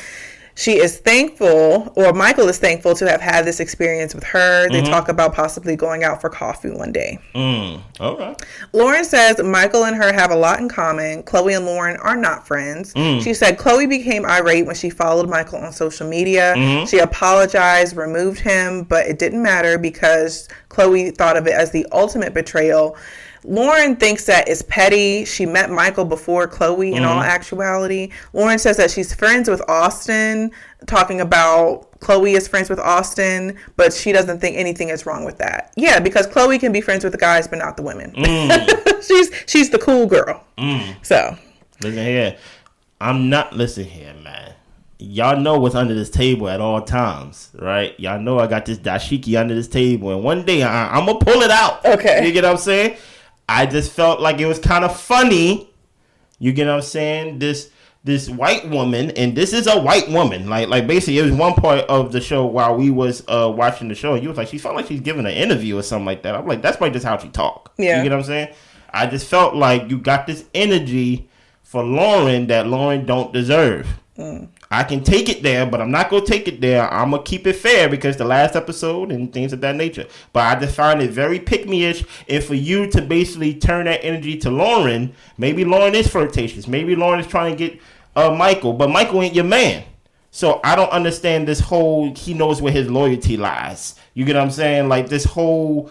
She is thankful, or Michael is thankful to have had this experience with her. They talk about possibly going out for coffee one day. Okay. Lauren says Michael and her have a lot in common. Chloe and Lauren are not friends. She said Chloe became irate when she followed Michael on social media. She apologized, removed him, but it didn't matter because Chloe thought of it as the ultimate betrayal. Lauren thinks that it's petty. She met Michael before Chloe in all actuality. Lauren says that she's friends with Austin, talking about Chloe is friends with Austin, but she doesn't think anything is wrong with that. Yeah, because Chloe can be friends with the guys, but not the women. She's the cool girl. So. Listen here. Listen here, man. Y'all know what's under this table at all times, right? Y'all know I got this dashiki under this table, and one day I'm going to pull it out. Okay. You get what I'm saying? I just felt like it was kind of funny. You get what I'm saying? This white woman, and this is a white woman. Like basically, it was one part of the show while we was watching the show. And you was like, she felt like she's giving an interview or something like that. I'm like, that's probably just how she talk. Yeah. You get what I'm saying? I just felt like you got this energy for Lauren that Lauren don't deserve. I can take it there, but I'm not going to take it there. I'm going to keep it fair because the last episode and things of that nature. But I just find it very pick-me-ish. And for you to basically turn that energy to Lauren, maybe Lauren is flirtatious. Maybe Lauren is trying to get Michael, but Michael ain't your man. So I don't understand this whole, he knows where his loyalty lies. You get what I'm saying? Like this whole,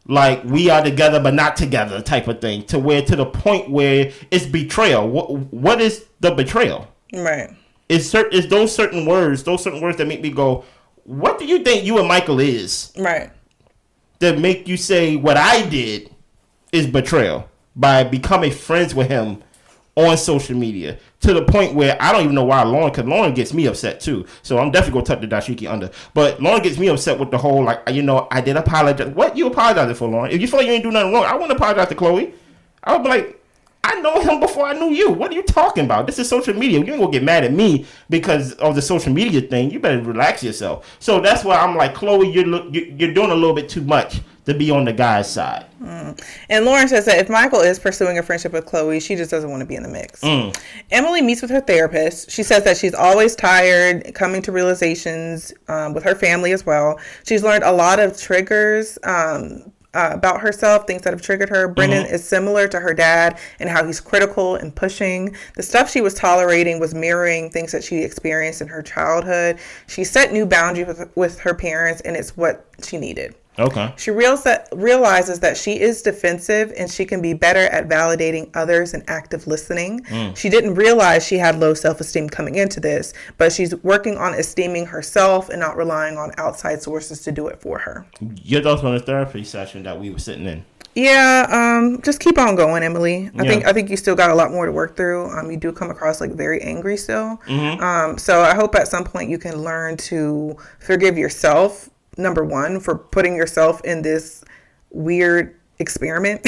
like we are together but not together type of thing. To the point where it's betrayal. What is the betrayal? Right. It's those certain words that make me go, what do you think you and Michael is? Right. That make you say what I did is betrayal by becoming friends with him on social media to the point where I don't even know why because Lauren gets me upset too. So I'm definitely going to tuck the dashiki under. But Lauren gets me upset with the whole, like, I did apologize. What you apologizing for, Lauren? If you feel like you ain't do nothing wrong, I wouldn't apologize to Chloe. I would be like, I know him before I knew you. What are you talking about? This is social media. You ain't gonna get mad at me because of the social media thing. You better relax yourself. So that's why I'm like, Chloe, you're doing a little bit too much to be on the guy's side. And Lauren says that if Michael is pursuing a friendship with Chloe, she just doesn't want to be in the mix. Emily meets with her therapist. She says that she's always tired, coming to realizations with her family as well. She's learned a lot of triggers about herself, things that have triggered her. Brendan is similar to her dad and how he's critical and pushing. The stuff she was tolerating was mirroring things that she experienced in her childhood. She set new boundaries with her parents, and it's what she needed. Okay. She realizes that she is defensive and she can be better at validating others and active listening. She didn't realize she had low self-esteem coming into this, but she's working on esteeming herself and not relying on outside sources to do it for her. Your thoughts on the therapy session that we were sitting in? Yeah, just keep on going, Emily. I think you still got a lot more to work through. You do come across like very angry still. So I hope at some point you can learn to forgive yourself, number one, for putting yourself in this weird experiment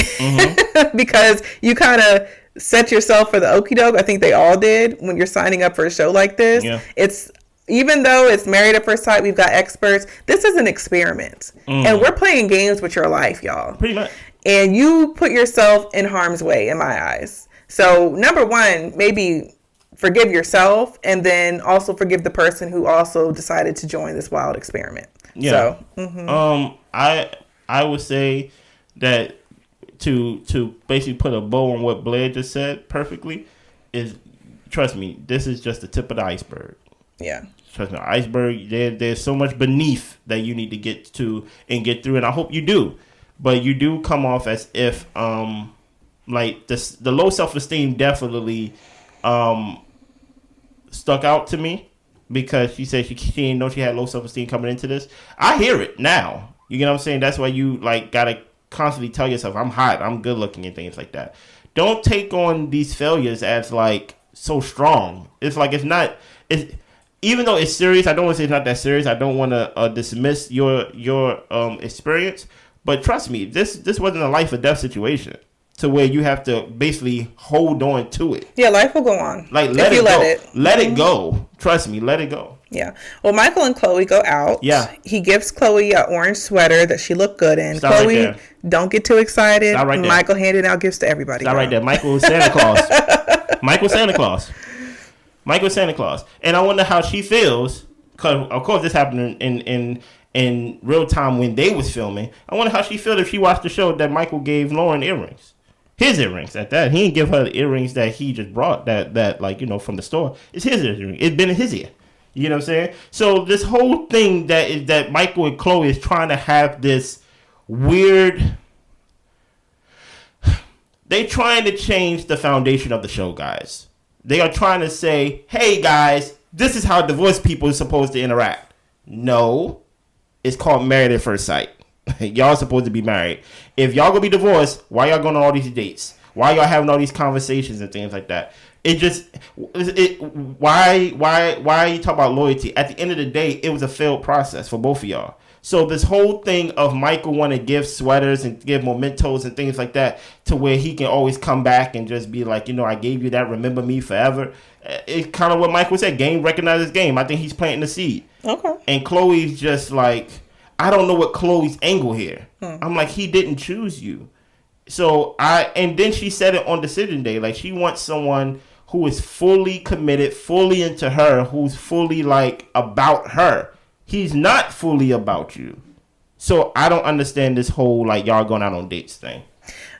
because you kind of set yourself for the okie doke. I think they all did when you're signing up for a show like this. Yeah. It's even though it's Married at First Sight, we've got experts. This is an experiment, and we're playing games with your life, y'all. Pretty much. And you put yourself in harm's way, in my eyes. So, number one, maybe forgive yourself, and then also forgive the person who also decided to join this wild experiment. Yeah. So, I would say that to basically put a bow on what Blair just said perfectly is, trust me, this is just the tip of the iceberg. Yeah. Trust me, iceberg. There's so much beneath that you need to get to and get through, and I hope you do. But you do come off as if, like this, the low self-esteem definitely stuck out to me because she said she didn't know she had low self-esteem coming into this. I hear it now. You get what I'm saying? That's why you like gotta constantly tell yourself, I'm hot, I'm good looking, and things like that. Don't take on these failures as like so strong. It's like it's not. It's even though it's serious. I don't want to say it's not that serious. I don't want to dismiss your experience. But trust me, this wasn't a life or death situation to where you have to basically hold on to it. Yeah, life will go on. Like let it go. Trust me, let it go. Yeah. Well, Michael and Chloe go out. Yeah. He gives Chloe an orange sweater that she looked good in. Stop Chloe, right don't get too excited. Stop right there. Michael handed out gifts to everybody. Stop right there. Michael is Santa Claus. Michael Santa Claus. Michael Santa Claus. And I wonder how she feels, because of course this happened in real time when they was filming. I wonder how she felt if she watched the show that Michael gave Lauren earrings. His earrings at that. He didn't give her the earrings that he just brought that like, you know, from the store. It's his earring. It's been in his ear. You know what I'm saying? So this whole thing that Michael and Chloe is trying to have this weird, they trying to change the foundation of the show, guys. They are trying to say, hey guys, this is how divorced people are supposed to interact. No. It's called Married at First Sight. Y'all supposed to be married. If y'all gonna be divorced, why y'all going on all these dates? Why y'all having all these conversations and things like that? Why you talk about loyalty? At the end of the day, it was a failed process for both of y'all. So this whole thing of Michael want to give sweaters and give mementos and things like that to where he can always come back and just be like, you know, I gave you that, remember me forever. It's kind of what Michael said. Game recognizes game. I think he's planting the seed. Okay. And Chloe's just like, I don't know what Chloe's angle here. I'm like, he didn't choose you. So and then she said it on decision day. Like she wants someone who is fully committed, fully into her, who's fully like about her. He's not fully about you. So I don't understand this whole like y'all going out on dates thing.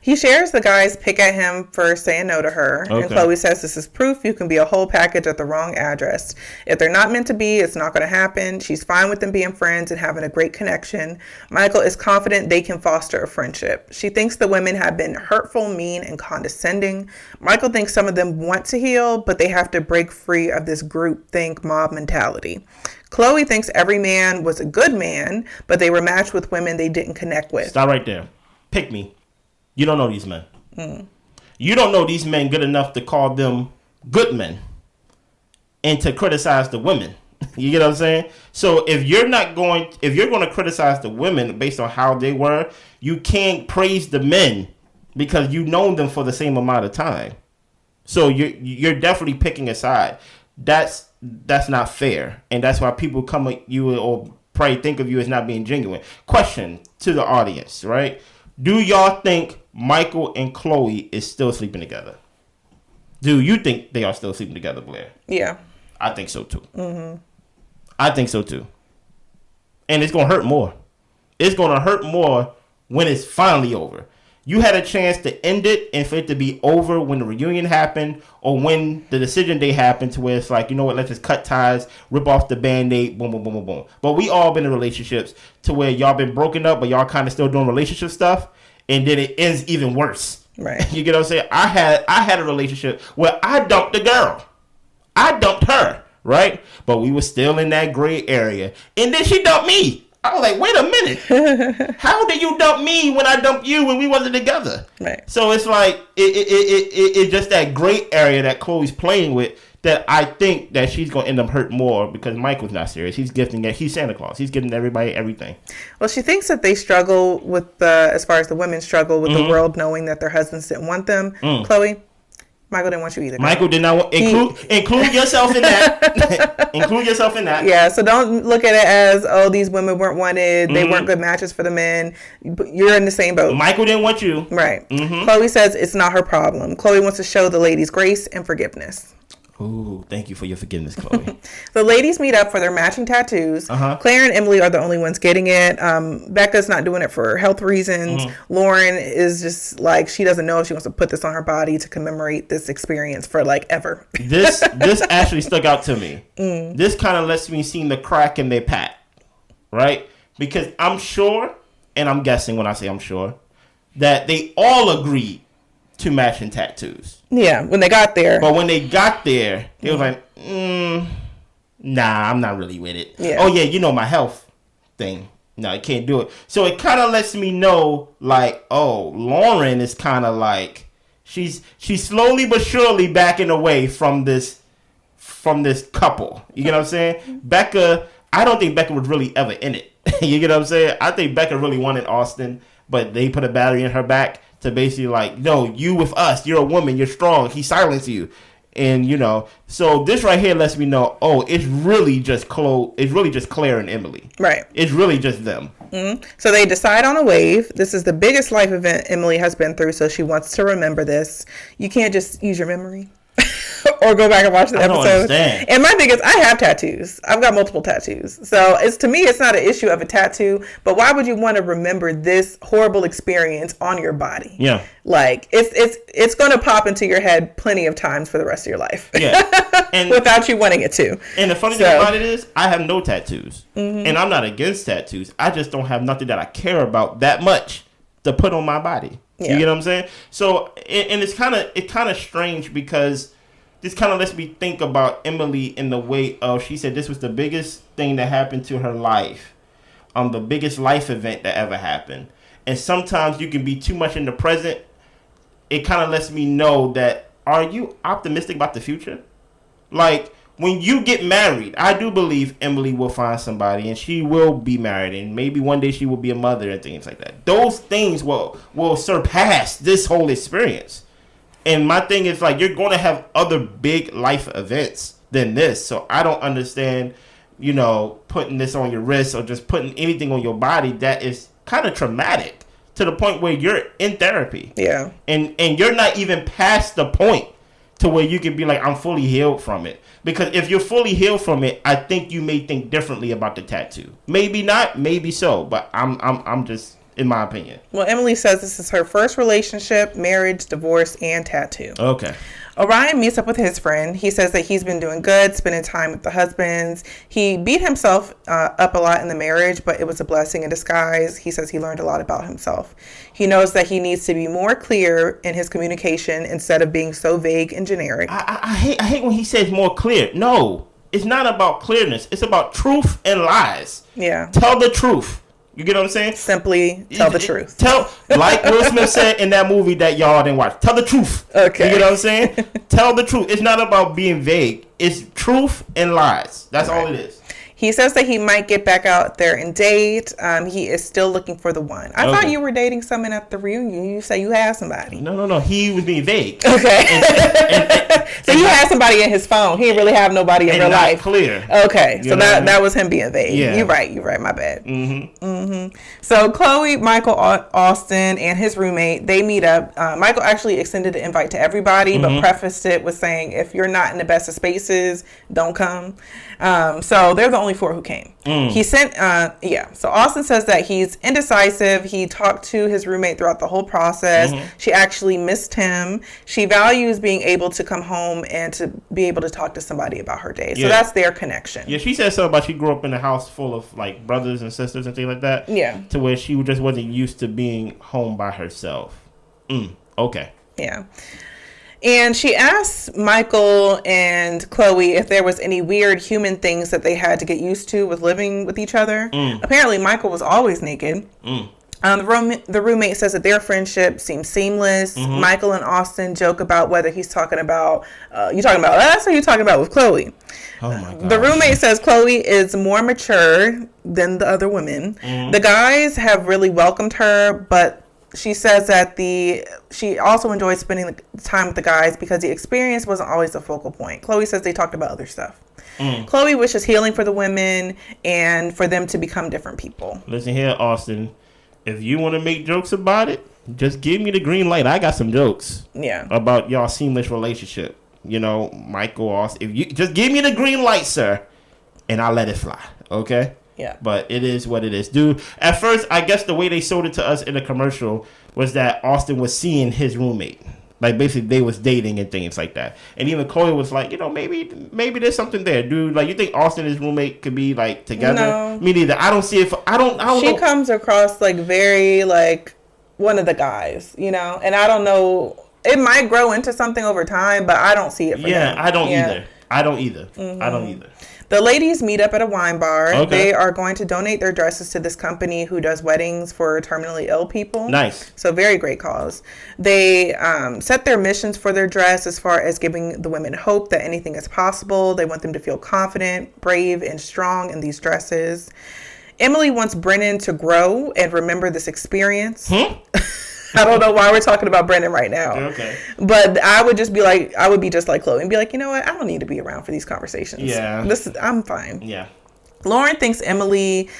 He shares the guy's pick at him for saying no to her. Okay. And Chloe says this is proof you can be a whole package at the wrong address. If they're not meant to be, it's not going to happen. She's fine with them being friends and having a great connection. Michael is confident they can foster a friendship. She thinks the women have been hurtful, mean, and condescending. Michael thinks some of them want to heal, but they have to break free of this groupthink mob mentality. Chloe thinks every man was a good man, but they were matched with women they didn't connect with. Stop right there. Pick me. You don't know these men. You don't know these men good enough to call them good men and to criticize the women. You get what I'm saying? So if you're going to criticize the women based on how they were, you can't praise the men because you know them for the same amount of time. So you're definitely picking a side. That's not fair, and that's why people come at you or probably think of you as not being genuine. Question to the audience, right? Do y'all think Michael and Chloe is still sleeping together? Do you think they are still sleeping together, Blair? Yeah. I think so too. I think so too. And it's going to hurt more. It's going to hurt more when it's finally over. You had a chance to end it and for it to be over when the reunion happened or when the decision day happened, to where it's like, you know what, let's just cut ties, rip off the Band-Aid, boom, boom, boom, boom, boom. But we all been in relationships to where y'all been broken up, but y'all kind of still doing relationship stuff, and then it ends even worse. Right. You get what I'm saying? I had a relationship where I dumped the girl. I dumped her, right? But we were still in that gray area. And then she dumped me. I was like, wait a minute. How did you dump me when I dumped you when we wasn't together? Right. So it's like it's just that gray area that Chloe's playing with, that I think that she's gonna end up hurt more, because Michael's not serious. He's gifting it. He's Santa Claus. He's giving everybody everything. Well, she thinks that they struggle with as far as the women struggle with the world knowing that their husbands didn't want them. Chloe, Michael didn't want you either. Michael did not want include yourself in that. Include yourself in that. Yeah, so don't look at it as, oh, these women weren't wanted. They weren't good matches for the men. You're in the same boat. Michael didn't want you. Right. Chloe says it's not her problem. Chloe wants to show the ladies grace and forgiveness. Ooh, thank you for your forgiveness, Chloe. The ladies meet up for their matching tattoos. Claire and Emily are the only ones getting it. Becca's not doing it for health reasons. Lauren is just like, she doesn't know if she wants to put this on her body to commemorate this experience for like ever. This actually stuck out to me. This kind of lets me see the crack in their pack, right? Because I'm sure, and I'm guessing when I say I'm sure, that they all agreed to matching tattoos. Yeah, when they got there. But when they got there, they was like, nah, I'm not really with it. Yeah. Oh, yeah, you know my health thing. No, I can't do it. So it kind of lets me know, like, oh, Lauren is kind of like, she's slowly but surely backing away from this couple. You get what I'm saying? Becca, I don't think Becca was really ever in it. You get what I'm saying? I think Becca really wanted Austin, but they put a battery in her back to basically like, no, you with us, you're a woman, you're strong, he silenced you. And, you know, so this right here lets me know, oh, it's really just Claire and Emily. Right. It's really just them. So they decide on a wave. This is the biggest life event Emily has been through, so she wants to remember this. You can't just use your memory. Or go back and watch the episode. I don't understand. And my thing is, I have tattoos. I've got multiple tattoos. So to me, it's not an issue of a tattoo. But why would you want to remember this horrible experience on your body? Yeah. Like it's going to pop into your head plenty of times for the rest of your life. Yeah. And without you wanting it to. And the funny thing about it is, I have no tattoos, and I'm not against tattoos. I just don't have nothing that I care about that much to put on my body. Yeah. You get what I'm saying? So, and it's kind of strange, because this kind of lets me think about Emily in the way of, she said this was the biggest thing that happened to her life, the biggest life event that ever happened. And sometimes you can be too much in the present. It kind of lets me know that, are you optimistic about the future? Like, when you get married, I do believe Emily will find somebody and she will be married, and maybe one day she will be a mother and things like that. Those things will surpass this whole experience. And my thing is, like, you're going to have other big life events than this. So I don't understand, you know, putting this on your wrist or just putting anything on your body that is kind of traumatic to the point where you're in therapy. Yeah. And you're not even past the point to where you can be like, I'm fully healed from it. Because if you're fully healed from it, I think you may think differently about the tattoo. Maybe not, maybe so, but I'm just, in my opinion. Well, Emily says this is her first relationship, marriage, divorce, and tattoo. Okay. Orion meets up with his friend. He says that he's been doing good, spending time with the husbands. He beat himself up a lot in the marriage, but it was a blessing in disguise. He says he learned a lot about himself. He knows that he needs to be more clear in his communication instead of being so vague and generic. I hate when he says more clear. No, it's not about clearness. It's about truth and lies. Yeah. Tell the truth. You get what I'm saying? Simply tell the truth. Tell, like Will Smith said in that movie that y'all didn't watch. Tell the truth. Okay. You get what I'm saying? Tell the truth. It's not about being vague. It's truth and lies. That's all it is. He says that he might get back out there and date. He is still looking for the one. I thought you were dating someone at the reunion. You say you had somebody. No. He was being vague. Okay. So you had somebody in his phone. He didn't really have nobody in real life. Clear. Okay. So that was him being vague. Yeah. You're right. My bad. So Chloe, Michael, Austin, and his roommate, they meet up. Michael actually extended the invite to everybody, but prefaced it with saying, if you're not in the best of spaces, don't come. So they're the only only 4 who came. He sent, So Austin says that he's indecisive. He talked to his roommate throughout the whole process. She actually missed him. She values being able to come home and to be able to talk to somebody about her day. So that's their connection. Yeah, she said something about she grew up in a house full of like brothers and sisters and things like that. Yeah. To where she just wasn't used to being home by herself. Okay. Yeah. And she asked Michael and Chloe if there was any weird human things that they had to get used to with living with each other. Apparently, Michael was always naked. The roommate says that their friendship seems seamless. Michael and Austin joke about whether he's talking about, you talking about us or you talking about with Chloe? Oh my God. The roommate says Chloe is more mature than the other women. The guys have really welcomed her, but she says that she also enjoyed spending the time with the guys because the experience wasn't always the focal point. Chloe says they talked about other stuff. Chloe wishes healing for the women and for them to become different people. Listen here, Austin. If you want to make jokes about it, just give me the green light. I got some jokes. Yeah. About y'all seamless relationship. You know, Michael, Austin. If you just give me the green light, sir, and I'll let it fly. Okay? Yeah. But it is what it is. Dude, at first, I guess the way they sold it to us in the commercial was that Austin was seeing his roommate. Like, basically, they was dating and things like that. And even Chloe was like, you know, maybe there's something there, dude. Like, you think Austin and his roommate could be, like, together? No. Me neither. I don't see it. I don't know. She comes across, like, very, like, one of the guys, you know? And I don't know. It might grow into something over time, but I don't see it for them. Yeah, I don't either. I don't either. I don't either. The ladies meet up at a wine bar. Okay. They are going to donate their dresses to this company who does weddings for terminally ill people. Nice. So very great cause. They set their missions for their dress as far as giving the women hope that anything is possible. They want them to feel confident, brave, and strong in these dresses. Emily wants Brennan to grow and remember this experience. I don't know why we're talking about Brennan right now. Okay. But I would be just like Chloe and be like, you know what? I don't need to be around for these conversations. Yeah. I'm fine. Yeah. Lauren thinks Emily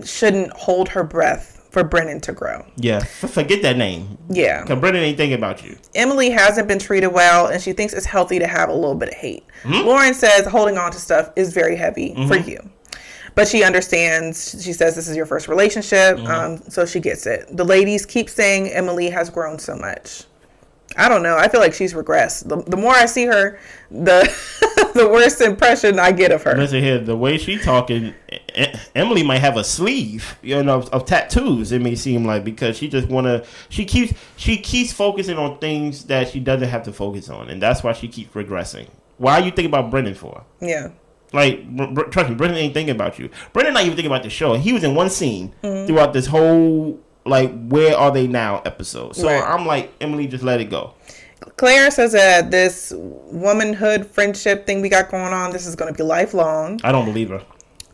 shouldn't hold her breath for Brennan to grow. Yeah. Forget that name. Yeah. Because Brennan ain't thinking about you. Emily hasn't been treated well, and she thinks it's healthy to have a little bit of hate. Lauren says holding on to stuff is very heavy for you. But she understands. She says this is your first relationship, so she gets it. The ladies keep saying Emily has grown so much. I don't know. I feel like she's regressed. The more I see her, the the worse impression I get of her. Listen here, the way she talking, Emily might have a sleeve, you know, of tattoos. It may seem like, because she just she keeps focusing on things that she doesn't have to focus on, and that's why she keeps regressing. Why are you thinking about Brennan for? Yeah. Like, trust me, Brennan ain't thinking about you. Brennan not even thinking about the show. He was in one scene throughout this whole, like, where are they now episode. So I'm like, Emily, just let it go. Claire says that this womanhood friendship thing we got going on, this is going to be lifelong. I don't believe her.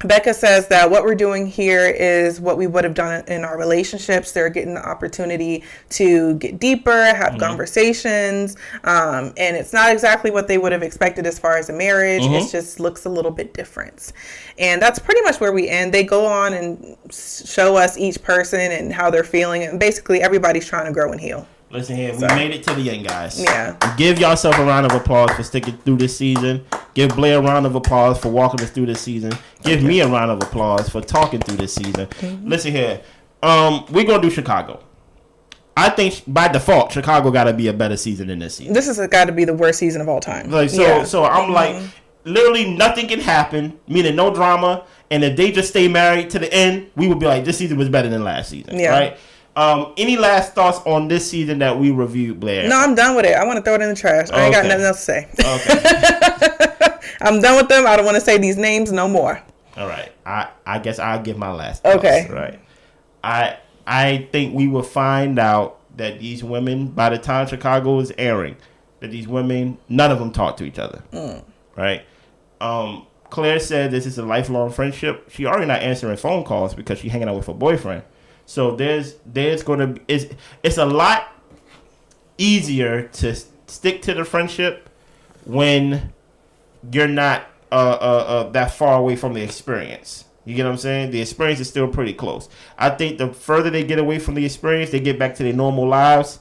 Becca says that what we're doing here is what we would have done in our relationships. They're getting the opportunity to get deeper, have conversations, and it's not exactly what they would have expected as far as a marriage. It just looks a little bit different. And that's pretty much where we end. They go on and show us each person and how they're feeling, and basically everybody's trying to grow and heal. Listen here, we made it to the end, guys. Yeah. Give yourself a round of applause for sticking through this season. Give Blair a round of applause for walking us through this season. Give me a round of applause for talking through this season. Listen here, we're gonna do Chicago. I think by default, Chicago got to be a better season than this season. This has got to be the worst season of all time. Like so I'm like, literally nothing can happen, meaning no drama. And if they just stay married to the end, we would be like, this season was better than last season, right? Any last thoughts on this season that we reviewed, Blair? No, I'm done with it. I want to throw it in the trash. I ain't got nothing else to say. Okay. I'm done with them. I don't want to say these names no more. All right. I guess I'll give my last thoughts. Okay. Right. I think we will find out that these women, by the time Chicago is airing, that these women, none of them talk to each other. Right? Claire said this is a lifelong friendship. She already not answering phone calls because she's hanging out with her boyfriend. So there's going to it's a lot easier to stick to the friendship when you're not that far away from the experience. You get what I'm saying? The experience is still pretty close. I think the further they get away from the experience, they get back to their normal lives.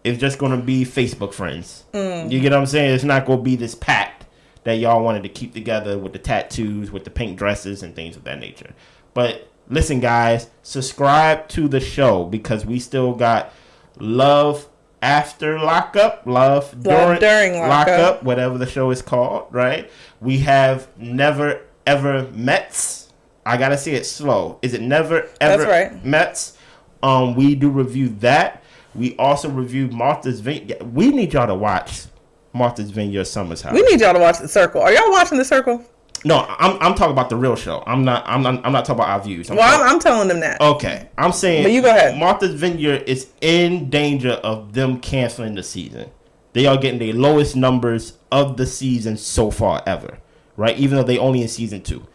It's just going to be Facebook friends. You get what I'm saying? It's not going to be this pact that y'all wanted to keep together with the tattoos, with the pink dresses, and things of that nature. But listen, guys, subscribe to the show because we still got love after lockup, love during lockup, whatever the show is called, right? We have never ever Mets. I gotta say it slow. Is it never ever Mets? We do review that. We also reviewed Martha's Vineyard. We need y'all to watch Martha's Vineyard Summer's House. We need y'all to watch The Circle. Are y'all watching The Circle? No, I'm talking about the real show. I'm not talking about our views. I'm telling them that. Okay, I'm saying. But you go ahead. Martha's Vineyard is in danger of them canceling the season. They are getting the lowest numbers of the season so far ever, right? Even though they only in season 2.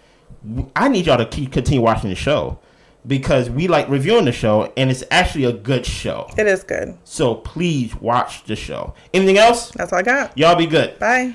I need y'all to continue watching the show because we like reviewing the show and it's actually a good show. It is good. So please watch the show. Anything else? That's all I got. Y'all be good. Bye.